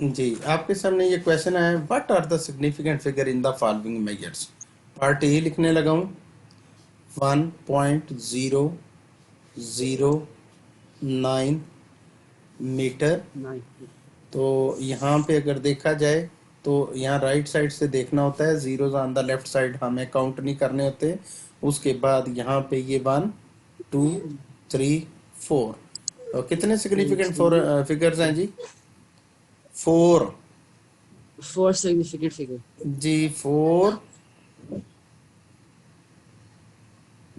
जी, आपके सामने ये क्वेश्चन आया, what are the significant figure in the following measures. Part A लिखने लगा हूँ, 1.009 मीटर। तो यहाँ पे अगर देखा जाए तो यहाँ राइट साइड से देखना होता है, zeros on the left side हमें काउंट नहीं करने होते। उसके बाद यहाँ पे ये 1 2 3 4, और कितने सिग्निफिकेंट फिगर्स हैं जी? 4। फोर सिग्निफिकेंट फिगर जी, 4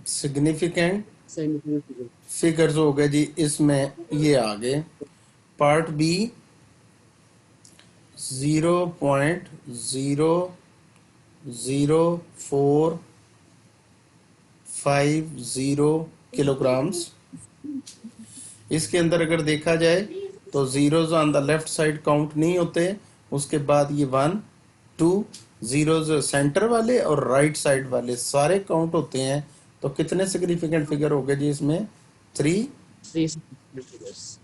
सिग्निफिकेंट फिगर। फिगर्स हो गए जी। इसमें ये आ गए। Part B 0.00450 kilograms. इसके अंदर अगर देखा जाए तो zeros on the left side count नहीं होते। उसके बाद ये 1 2 जीरोज सेंटर वाले और राइट साइड वाले सारे काउंट होते हैं। तो कितने सिग्निफिकेंट फिगर हो गए जी इसमें? 3। Three significant figures.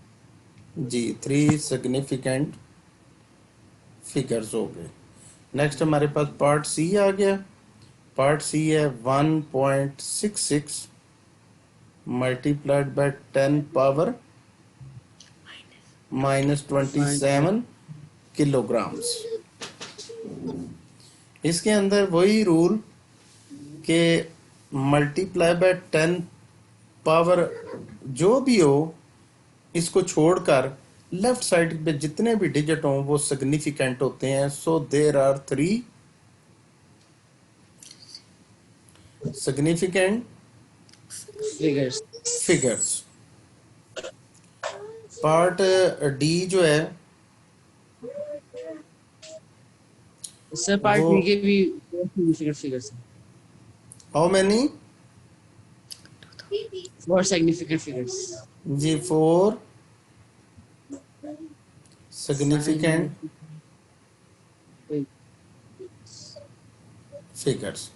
जी, 3 सिग्निफिकेंट फिगर्स हो गए। नेक्स्ट हमारे पास पार्ट सी आ गया। पार्ट सी है 1.66 मल्टीप्लाइड बाय 10 पावर -27 किलोग्राम्स। इसके अंदर वही रूल के मल्टीप्लाई बाय 10 पावर जो भी हो, इसको छोड़कर लेफ्ट साइड पे जितने भी डिजिट हों वो सिग्निफिकेंट होते हैं। So there are 3 significant figures. Figures. Part D जो है सर पार्ट वो बी के भी सिग्निफिकेंट फिगर्स हैं। How many? Four significant figures. जी, 4 सिग्निफिकेंट फिगर्स।